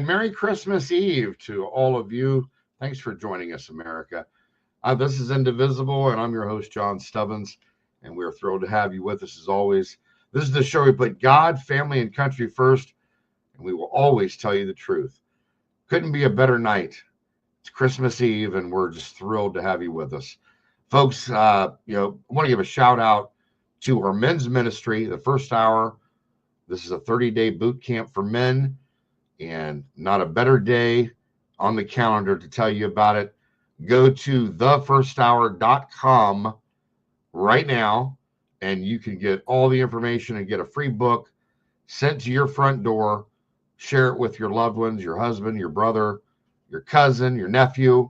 Merry Christmas Eve to all of you. Thanks for joining us, America. This is Indivisible, and I'm your host, John Stubbins, and we're thrilled to have you with us as always. This is the show we put God, family, and country first, and we will always tell you the truth. Couldn't be a better night. It's Christmas Eve, and we're just thrilled to have you with us. Folks, I want to give a shout out to our men's ministry, the first hour. This is a 30-day boot camp for men, and not a better day on the calendar to tell you about it. Go to thefirsthour.com right now, and you can get all the information and get a free book sent to your front door. Share it with your loved ones, your husband, your brother, your cousin, your nephew.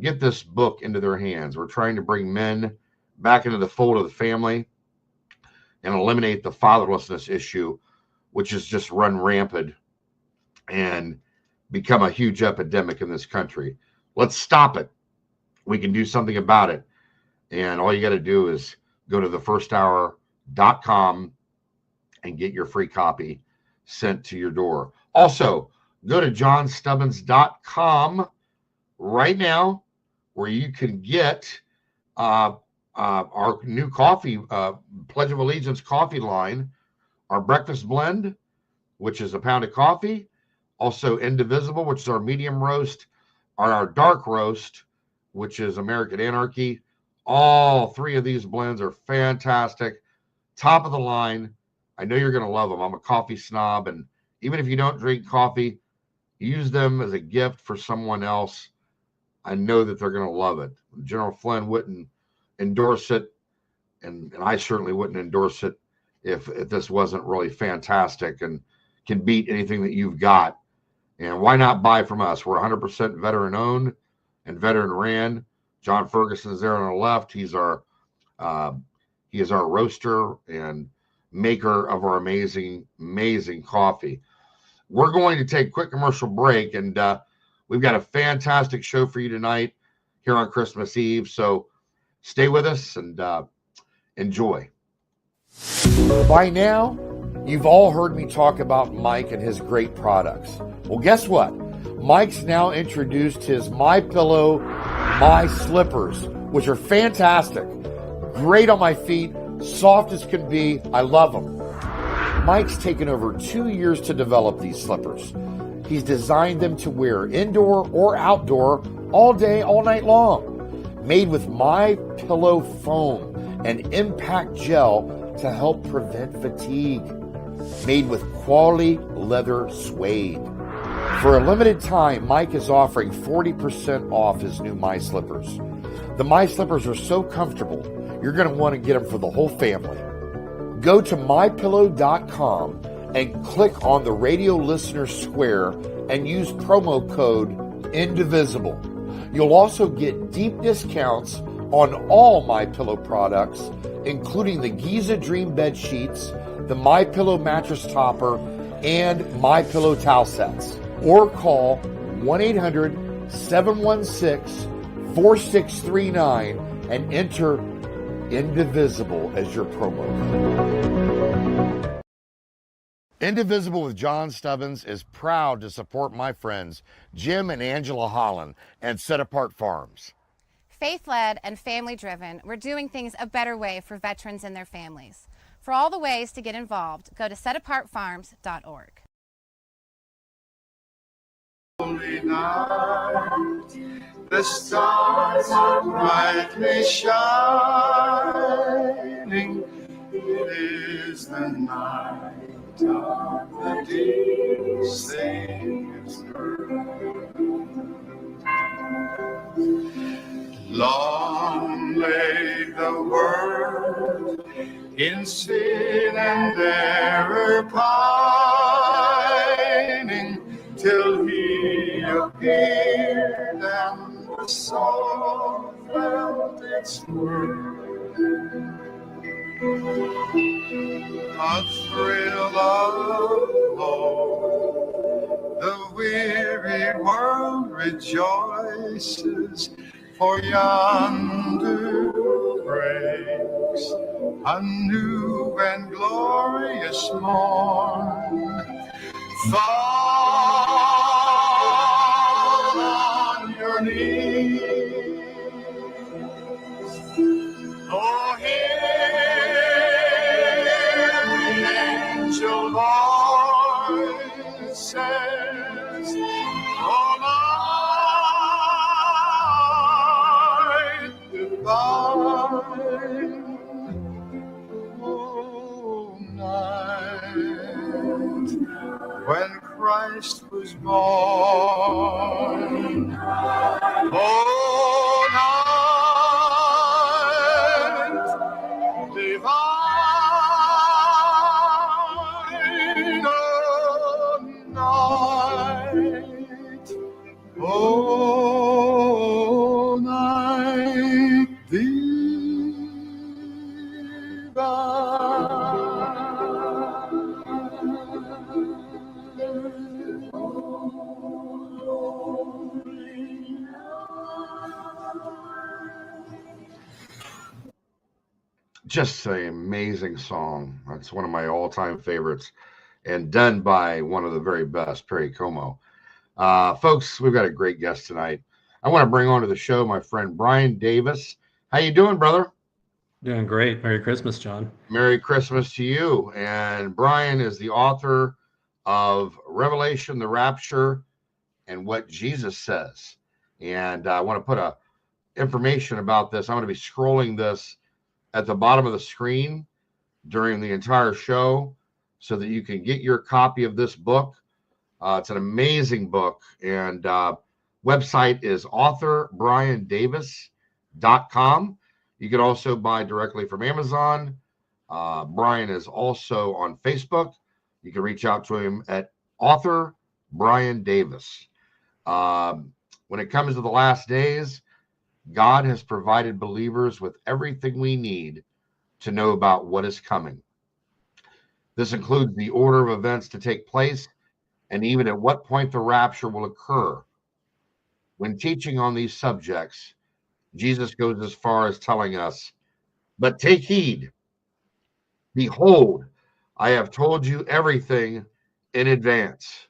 Get this book into their hands. We're trying to bring men back into the fold of the family and eliminate the fatherlessness issue, which has just run rampant and become a huge epidemic in this country. Let's stop it. We can do something about it. And all you got to do is go to thefirsthour.com and get your free copy sent to your door. Also, go to johnstubbins.com right now, where you can get our new coffee, Pledge of Allegiance coffee line, our breakfast blend, which is a pound of coffee. Also, Indivisible, which is our medium roast, our dark roast, which is American Anarchy. All three of these blends are fantastic, top of the line. I know you're going to love them. I'm a coffee snob, and even if you don't drink coffee, use them as a gift for someone else. I know that they're going to love it. General Flynn wouldn't endorse it, and I certainly wouldn't endorse it if this wasn't really fantastic and can beat anything that you've got. And why not buy from us? We're 100% veteran owned and veteran ran. John Ferguson is there on the left. He is our roaster and maker of our amazing coffee. We're going to take a quick commercial break, and we've got a fantastic show for you tonight here on Christmas Eve. So stay with us and enjoy. By now, you've all heard me talk about Mike and his great products. Well, guess what? Mike's now introduced his MyPillow My Slippers, which are fantastic. Great on my feet, soft as can be. I love them. Mike's taken over 2 years to develop these slippers. He's designed them to wear indoor or outdoor all day, all night long. Made with MyPillow foam and impact gel to help prevent fatigue. Made with quality leather suede. For a limited time, Mike is offering 40% off his new My Slippers. The My Slippers are so comfortable, you're going to want to get them for the whole family. Go to mypillow.com and click on the radio listener square and use promo code INDIVISIBLE. You'll also get deep discounts on all MyPillow products, including the Giza Dream bed sheets, the MyPillow mattress topper, and MyPillow towel sets. Or call 1-800-716-4639 and enter Indivisible as your promo code. Indivisible with John Stubbins is proud to support my friends Jim and Angela Holland and Set Apart Farms. Faith-led and family-driven, we're doing things a better way for veterans and their families. For all the ways to get involved, go to setapartfarms.org. Holy night, the stars are brightly shining. It is the night of the dear Savior's birth. Long lay the world in sin and error pining, till he appeared and the soul felt its worth. A thrill of hope, the weary world rejoices, for yonder breaks a new and glorious morn. Far voices, all night divine, oh night when Christ was born, oh night divine, oh night Just an amazing song. That's one of my all-time favorites, and done by one of the very best, Perry Como. Folks, we've got a great guest tonight. I want to bring on to the show my friend Brian Davis. How you doing, brother? Doing great. Merry Christmas, John. Merry Christmas to you. And Brian is the author of Revelation, the Rapture, and What Jesus Says. And I want to put information about this. I'm going to be scrolling this at the bottom of the screen during the entire show so that you can get your copy of this book. It's an amazing book, and website is authorbriandavis.com. You can also buy directly from Amazon. Brian is also on Facebook. You can reach out to him at author Brian Davis. When it comes to the last days, God has provided believers with everything we need to know about what is coming. This includes the order of events to take place and even at what point the rapture will occur. When teaching on these subjects, Jesus goes as far as telling us, "But take heed. Behold, I have told you everything in advance."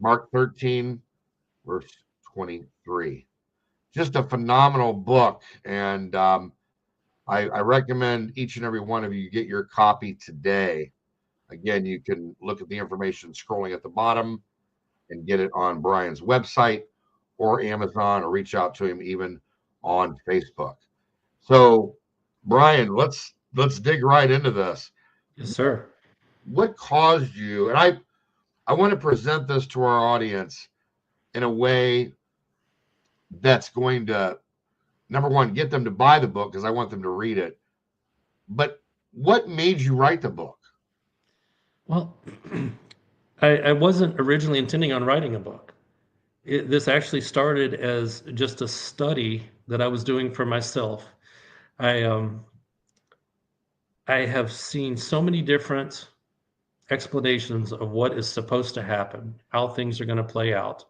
Mark 13, verse 23. Just a phenomenal book, and I recommend each and every one of you get your copy today. Again, you can look at the information scrolling at the bottom and get it on Brian's website or Amazon, or reach out to him even on Facebook. So, Brian, let's dig right into this. Yes, sir. What caused you, and I want to present this to our audience in a way that's going to, number one, get them to buy the book because I want them to read it. But what made you write the book? Well, I wasn't originally intending on writing a book. This actually started as just a study that I was doing for myself. I have seen so many different explanations of what is supposed to happen, how things are going to play out.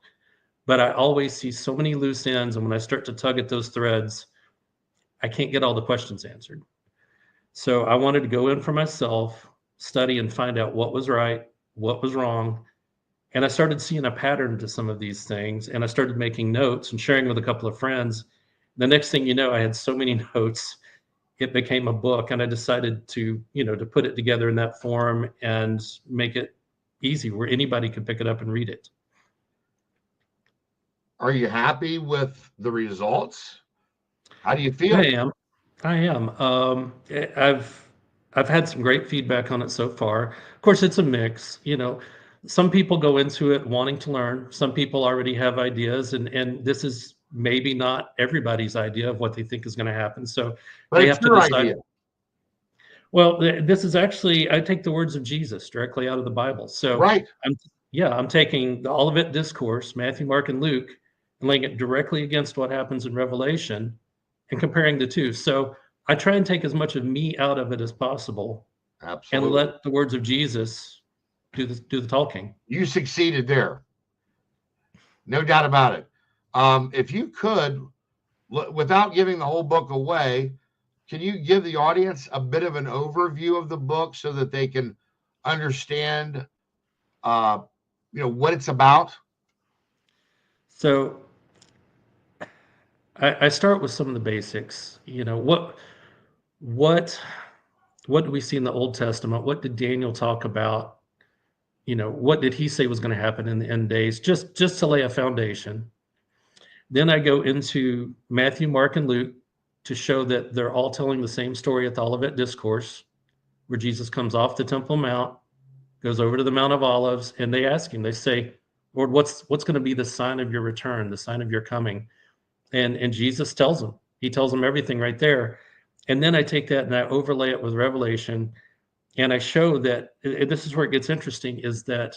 But I always see so many loose ends, and when I start to tug at those threads, I can't get all the questions answered. So I wanted to go in for myself, study and find out what was right, what was wrong. And I started seeing a pattern to some of these things, and I started making notes and sharing with a couple of friends. The next thing you know, I had so many notes, it became a book, and I decided to put it together in that form and make it easy where anybody could pick it up and read it. Are you happy with the results? How do you feel? I am. I've had some great feedback on it so far. Of course, it's a mix. Some people go into it wanting to learn. Some people already have ideas, and this is maybe not everybody's idea of what they think is going to happen. So but they have to decide. Idea. Well, this is actually, I take the words of Jesus directly out of the Bible. So right. I'm taking the Olivet Discourse, Matthew, Mark, and Luke, and laying it directly against what happens in Revelation and comparing the two. So I try and take as much of me out of it as possible. Absolutely. And let the words of Jesus do the talking. You succeeded there. No doubt about it. If you could, without giving the whole book away, can you give the audience a bit of an overview of the book so that they can understand, what it's about? So I start with some of the basics. What do we see in the Old Testament? What did Daniel talk about what did he say was going to happen in the end days, just to lay a foundation. Then I go into Matthew, Mark, and Luke to show that they're all telling the same story at the Olivet Discourse, where Jesus comes off the Temple Mount, goes over to the Mount of Olives, and they ask him, they say, Lord, what's going to be the sign of your return, the sign of your coming? And Jesus tells them. He tells them everything right there. And then I take that and I overlay it with Revelation, and I show that, and this is where it gets interesting, is that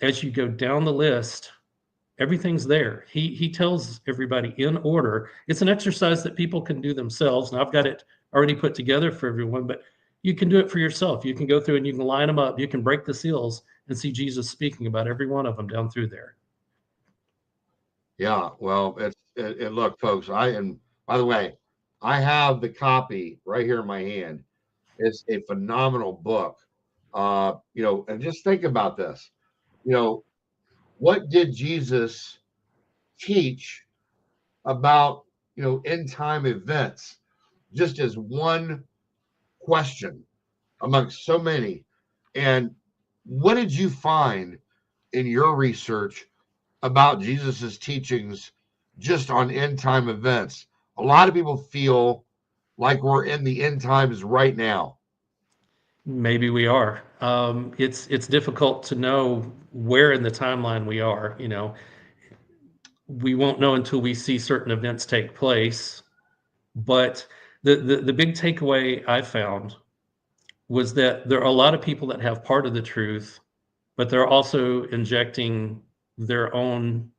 as you go down the list, everything's there. He tells everybody in order. It's an exercise that people can do themselves. And I've got it already put together for everyone, but you can do it for yourself. You can go through and you can line them up. You can break the seals and see Jesus speaking about every one of them down through there. Yeah, well, look, folks, and by the way, I have the copy right here in my hand. It's a phenomenal book. And just think about this. What did Jesus teach about, end time events? Just as one question amongst so many. And what did you find in your research about Jesus's teachings just on end time events? A lot of people feel like we're in the end times right now. Maybe we are. It's difficult to know where in the timeline we are. We won't know until we see certain events take place. But the big takeaway I found was that there are a lot of people that have part of the truth, but they're also injecting their own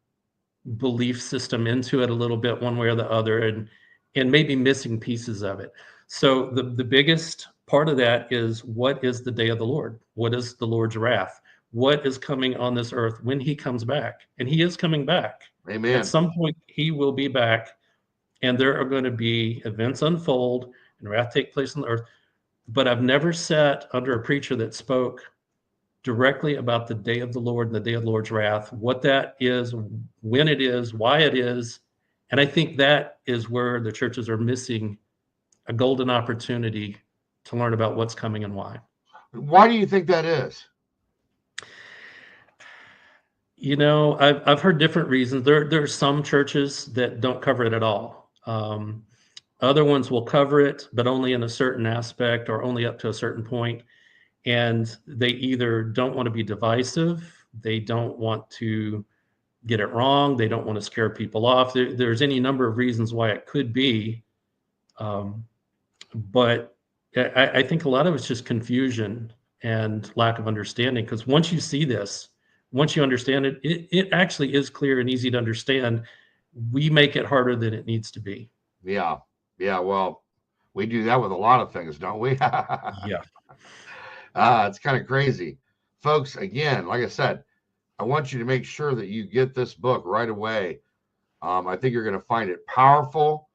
belief system into it a little bit, one way or the other, and maybe missing pieces of it. So the biggest part of that is, what is the day of the Lord? What is the Lord's wrath? What is coming on this earth when he comes back? And he is coming back. Amen. At some point, he will be back, and there are going to be events unfold and wrath take place on the earth. But I've never sat under a preacher that spoke directly about the day of the Lord and the day of the Lord's wrath, what that is, when it is, why it is. And I think that is where the churches are missing a golden opportunity to learn about what's coming and why. Why do you think that is? I've heard different reasons. There are some churches that don't cover it at all. Other ones will cover it, but only in a certain aspect or only up to a certain point. And they either don't want to be divisive, they don't want to get it wrong, they don't want to scare people off. There's any number of reasons why it could be. But I think a lot of it's just confusion and lack of understanding, because once you see this, once you understand it, it actually is clear and easy to understand. We make it harder than it needs to be. Yeah. Well, we do that with a lot of things, don't we? Yeah. It's kind of crazy. Folks, again, like I said, I want you to make sure that you get this book right away. I think you're going to find it powerful,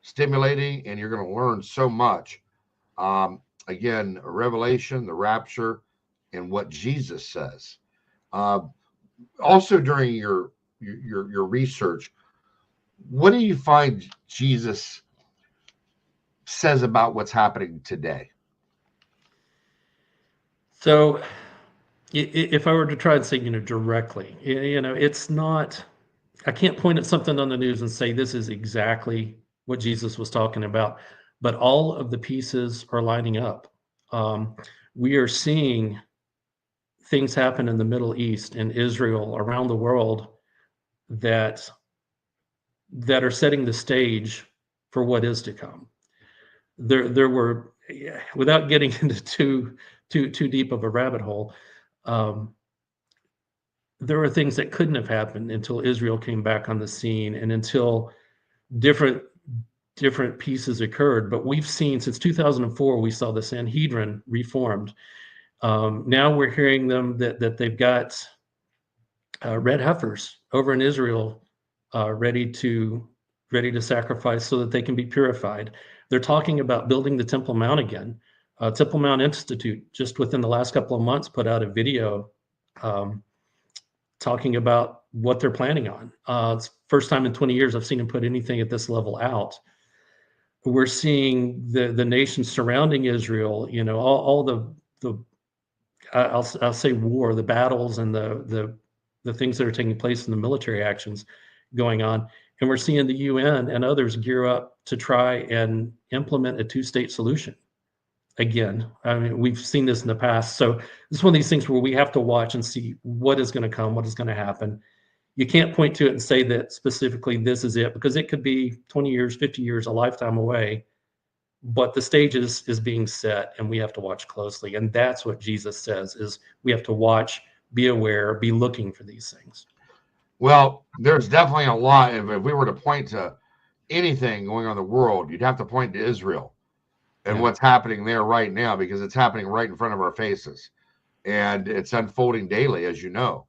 stimulating, and you're going to learn so much. Again, Revelation, the rapture, and what Jesus says. Also, during your research, what do you find Jesus says about what's happening today? So if I were to try and say, directly, it's not, I can't point at something on the news and say this is exactly what Jesus was talking about, but all of the pieces are lining up. We are seeing things happen in the Middle East, in Israel, around the world that are setting the stage for what is to come. There were, without getting into too deep of a rabbit hole, there were things that couldn't have happened until Israel came back on the scene and until different pieces occurred. But we've seen, since 2004, we saw the Sanhedrin reformed. Now we're hearing them that they've got red heifers over in Israel ready to sacrifice so that they can be purified. They're talking about building the Temple Mount again. Temple Mount Institute, just within the last couple of months, put out a video talking about what they're planning on. It's the first time in 20 years I've seen them put anything at this level out. We're seeing the nations surrounding Israel, all the I'll say war, the battles and the things that are taking place in the military actions going on. And we're seeing the UN and others gear up to try and implement a two-state solution. Again, I mean, we've seen this in the past. So it's one of these things where we have to watch and see what is going to come, what is going to happen. You can't point to it and say that specifically this is it, because it could be 20 years, 50 years, a lifetime away. But the stage is being set, and we have to watch closely. And that's what Jesus says, is we have to watch, be aware, be looking for these things. Well, there's definitely a lot. If we were to point to anything going on in the world, you'd have to point to Israel and what's happening there right now, because it's happening right in front of our faces, and it's unfolding daily, as you know.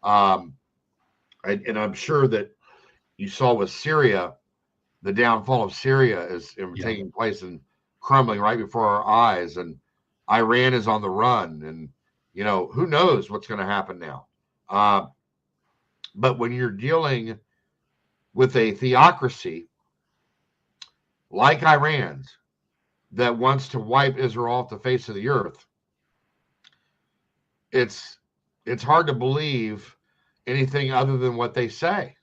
And I'm sure that you saw with Syria, the downfall of Syria is taking place and crumbling right before our eyes, and Iran is on the run, and who knows what's going to happen now. But when you're dealing with a theocracy like Iran's that wants to wipe Israel off the face of the earth, it's hard to believe anything other than what they say.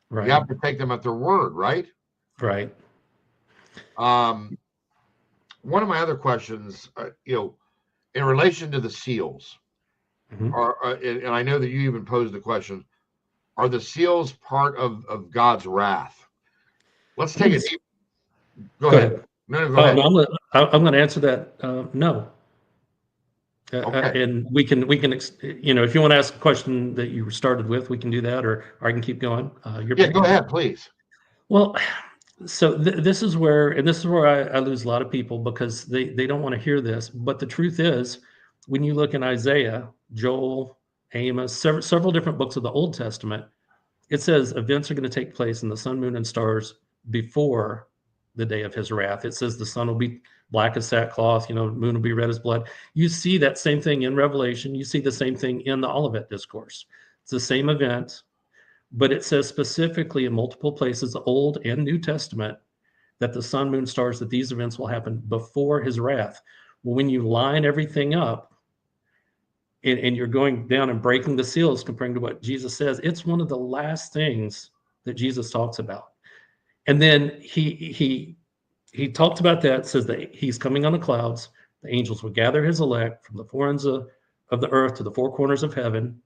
Right. You have to take them at their word, right? Right. One of my other questions, in relation to the seals, and I know that you even posed the question, are the seals part of God's wrath? Let's take it. Go ahead. No, go ahead. No, I'm going to answer that. No. Okay. And we can, if you want to ask a question that you started with, we can do that, or I can keep going. Go ahead, please. Well, so this is where I lose a lot of people, because they don't want to hear this. But the truth is, when you look in Isaiah, Joel, Amos, several different books of the Old Testament, it says events are going to take place in the sun, moon, and stars before the day of his wrath. It says the sun will be black as sackcloth, moon will be red as blood. You see that same thing in Revelation. You see the same thing in the Olivet Discourse. It's the same event, but it says specifically in multiple places, the Old and New Testament, that the sun, moon, stars, that these events will happen before his wrath. Well, when you line everything up, and you're going down and breaking the seals, comparing to what Jesus says, it's one of the last things that Jesus talks about. And then he talks about that, says that he's coming on the clouds. The angels will gather his elect from the four ends of the earth to the four corners of heaven.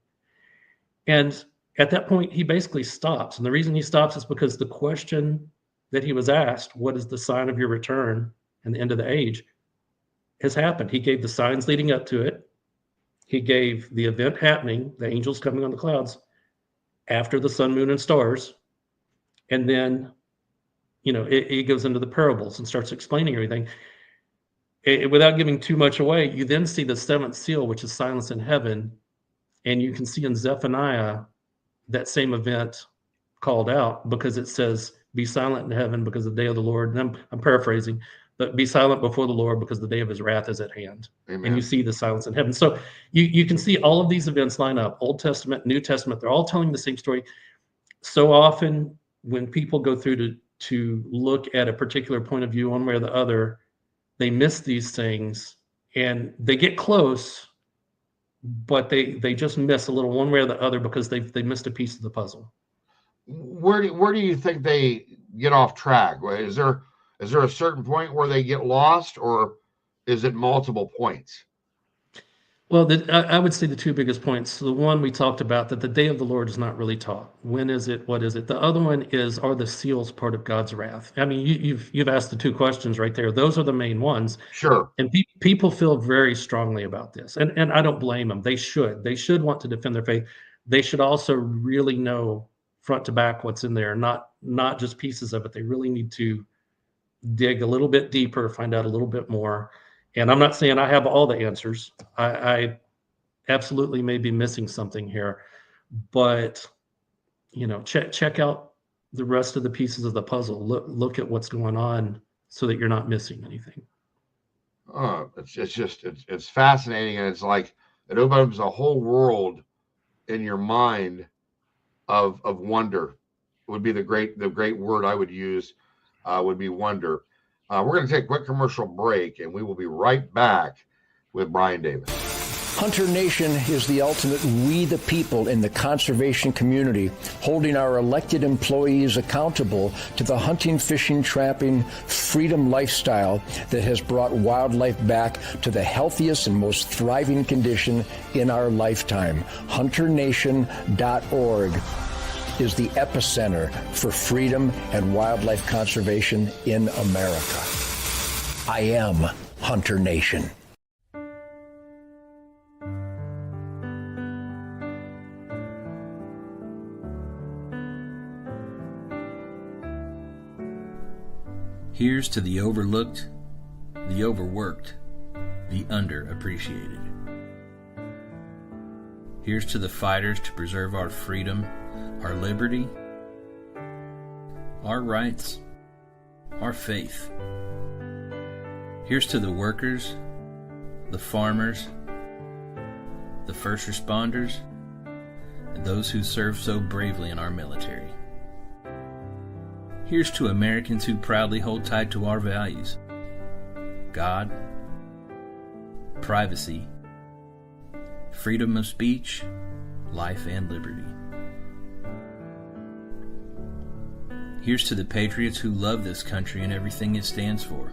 And at that point, he basically stops. And the reason he stops is because the question that he was asked, what is the sign of your return and the end of the age, has happened. He gave the signs leading up to it. He gave the event happening, the angels coming on the clouds, after the sun, moon, and stars. And then, it goes into the parables and starts explaining everything. Without giving too much away, you then see the seventh seal, which is silence in heaven. And you can see in Zephaniah that same event called out, because it says, be silent in heaven because the day of the Lord, and I'm paraphrasing, but be silent before the Lord because the day of his wrath is at hand. Amen. And you see the silence in heaven. So you can see all of these events line up, Old Testament, New Testament, they're all telling the same story. So often when people go through to look at a particular point of view, one way or the other, they miss these things, and they get close, but they just miss a little one way or the other, because they missed a piece of the puzzle. Where do you think they get off track? Is there a certain point where they get lost, or is it multiple points? Well, I would say the two biggest points. The one we talked about, that the day of the Lord is not really taught. When is it? What is it? The other one is, are the seals part of God's wrath? I mean, you've asked the two questions right there. Those are the main ones. Sure. And people feel very strongly about this, and I don't blame them. They should want to defend their faith. They should also really know front to back what's in there, not just pieces of it. They really need to dig a little bit deeper, find out a little bit more. And I'm not saying I have all the answers. I absolutely may be missing something here, but check out the rest of the pieces of the puzzle. Look at what's going on, so that you're not missing anything. Oh, it's fascinating, and it's like it opens a whole world in your mind of wonder. Would be the great word I would use. Would be wonder. We're going to take a quick commercial break, and we will be right back with Brian Davis. Hunter Nation is the ultimate we the people in the conservation community, holding our elected employees accountable to the hunting, fishing, trapping, freedom lifestyle that has brought wildlife back to the healthiest and most thriving condition in our lifetime. HunterNation.org is the epicenter for freedom and wildlife conservation in America. I am Hunter Nation. Here's to the overlooked, the overworked, the underappreciated. Here's to the fighters to preserve our freedom, our liberty, our rights, our faith. Here's to the workers, the farmers, the first responders, and those who serve so bravely in our military. Here's to Americans who proudly hold tight to our values: God, privacy, freedom of speech, life and liberty. Here's to the patriots who love this country and everything it stands for,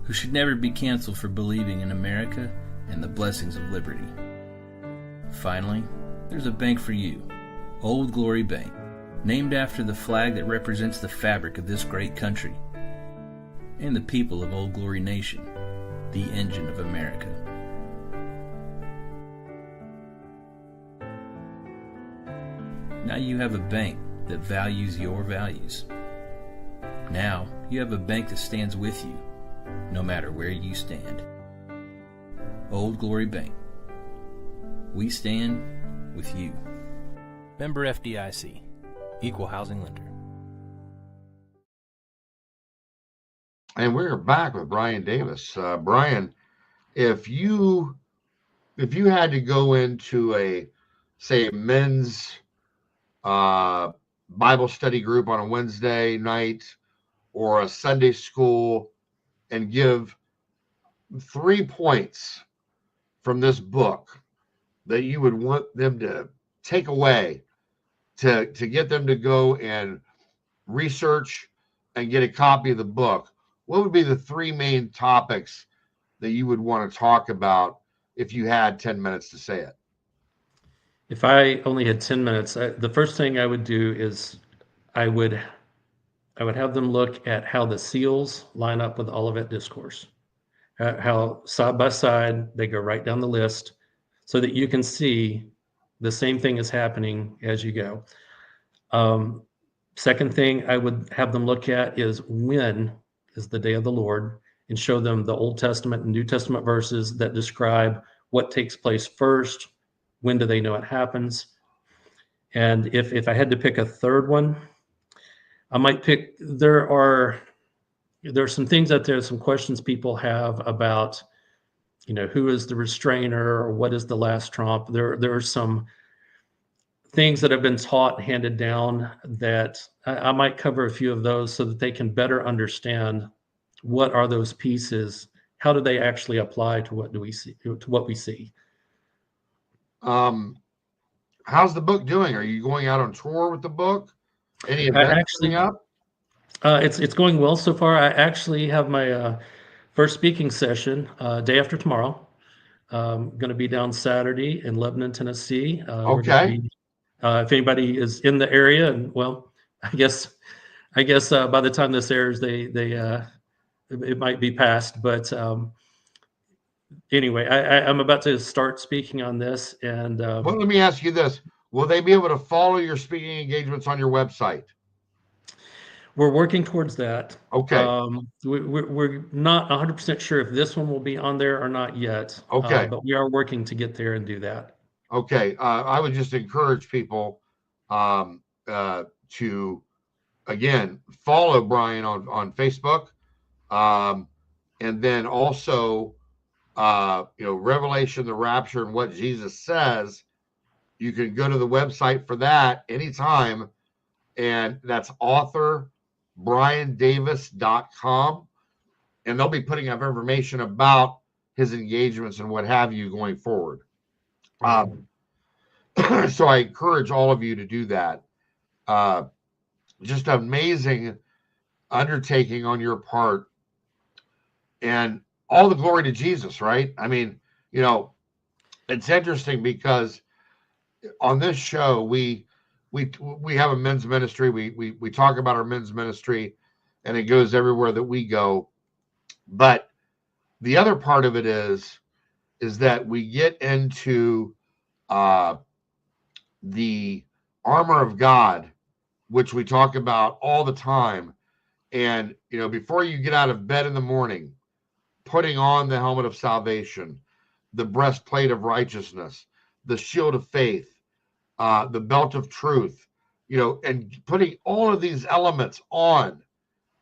who should never be canceled for believing in America and the blessings of liberty. Finally, there's a bank for you, Old Glory Bank, named after the flag that represents the fabric of this great country and the people of Old Glory Nation, the engine of America. Now you have a bank that values your values. Now you have a bank that stands with you, no matter where you stand. Old Glory Bank. We stand with you. Member FDIC. Equal housing lender. And we're back with Brian Davis. Brian, if you had to go into a men's Bible study group on a Wednesday night or a Sunday school and give 3 points from this book that you would want them to take away to get them to go and research and get a copy of the book, what would be the 3 main topics that you would want to talk about if you had 10 minutes to say it? If I only had 10 minutes, the first thing I would do is I would have them look at how the seals line up with Olivet Discourse, how side by side they go right down the list so that you can see the same thing is happening as you go. Second thing I would have them look at is when is the day of the Lord, and show them the Old Testament and New Testament verses that describe what takes place first, when do they know it happens. And if I had to pick a third one, I might pick, there are some things out there, some questions people have about, who is the restrainer or what is the last trump. There are some things that have been taught, handed down, that I might cover a few of those so that they can better understand what are those pieces, how do they actually apply to what we see. How's the book doing? Are you going out on tour with the book? Any events coming up? It's going well so far. I actually have my first speaking session day after tomorrow. Going to be down Saturday in Lebanon, Tennessee. Okay. If anybody is in the area, and well, I guess by the time this airs, it might be past. But anyway, I'm about to start speaking on this. And well, let me ask you this: will they be able to follow your speaking engagements on your website? We're working towards that. Okay. We're not 100% sure if this one will be on there or not yet. Okay. But we are working to get there and do that. Okay. I would just encourage people to, again, follow Brian on Facebook. And then also, Revelation, the Rapture, and what Jesus says. You can go to the website for that anytime. And that's authorbriandavis.com. And they'll be putting up information about his engagements and what have you going forward. So I encourage all of you to do that. Just amazing undertaking on your part, and all the glory to Jesus, right? I mean, you know, it's interesting because on this show we have a men's ministry. We talk about our men's ministry, and it goes everywhere that we go. But the other part of it is that we get into the armor of God, which we talk about all the time. And, you know, before you get out of bed in the morning, putting on the helmet of salvation, the breastplate of righteousness, the shield of faith, the belt of truth, you know, and putting all of these elements on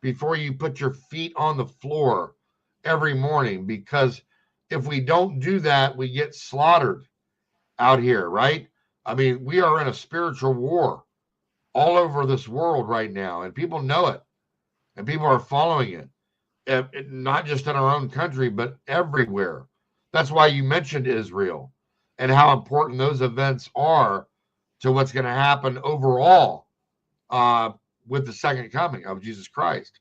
before you put your feet on the floor every morning. Because if we don't do that, we get slaughtered out here, right? I mean, we are in a spiritual war all over this world right now, and people know it, and people are following it, and not just in our own country, but everywhere. That's why you mentioned Israel and how important those events are to what's going to happen overall with the second coming of Jesus Christ.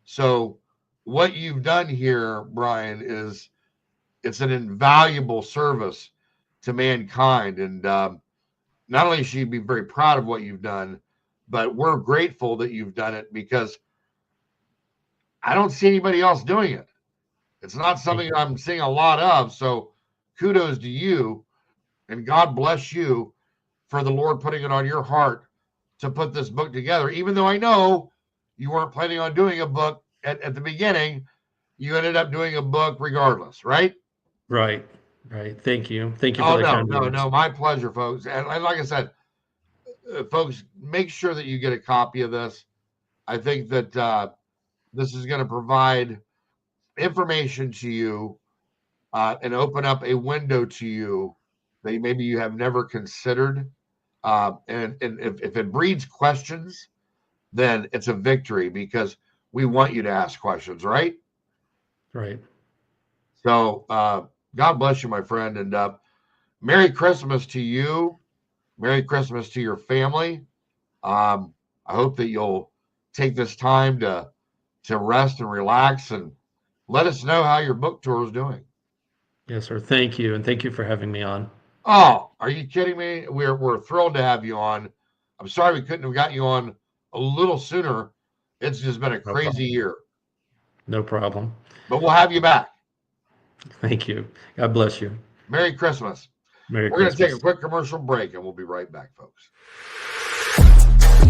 So what you've done here, Brian, it's an invaluable service to mankind. And not only should you be very proud of what you've done, but we're grateful that you've done it, because I don't see anybody else doing it. It's not something I'm seeing a lot of. So kudos to you, and God bless you for the Lord putting it on your heart to put this book together. Even though I know you weren't planning on doing a book at the beginning, you ended up doing a book regardless, right? Right. Thank you for the kind words. No, my pleasure, folks. And like I said, folks, make sure that you get a copy of this. I think that this is going to provide information to you and open up a window to you that maybe you have never considered. And if it breeds questions, then it's a victory, because we want you to ask questions, right? Right. So God bless you, my friend, and Merry Christmas to you. Merry Christmas to your family. I hope that you'll take this time to rest and relax, and let us know how your book tour is doing. Yes, sir. Thank you, and thank you for having me on. Oh, are you kidding me? We're thrilled to have you on. I'm sorry we couldn't have got you on a little sooner. It's just been a crazy year. No problem. But we'll have you back. Thank you. God bless you. Merry Christmas. Merry We're Christmas. going to take a quick commercial break, and we'll be right back, folks.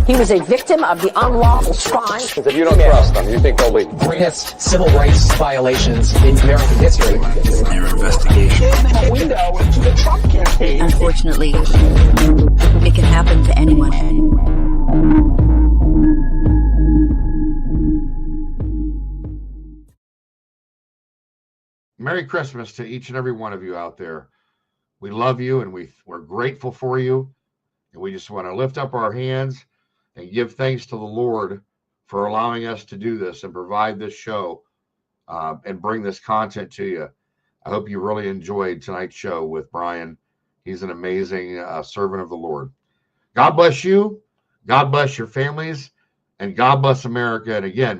He was a victim of the unlawful crime. If you don't trust them, you think they'll leave. Greatest civil rights violations in American history. Their investigation. A window into the Trump campaign. Unfortunately, it can happen to anyone. Merry Christmas to each and every one of you out there. We love you, and we're grateful for you. And we just want to lift up our hands and give thanks to the Lord for allowing us to do this and provide this show and bring this content to you. I hope you really enjoyed tonight's show with Brian. He's an amazing servant of the Lord. God bless you. God bless your families. And God bless America. And again,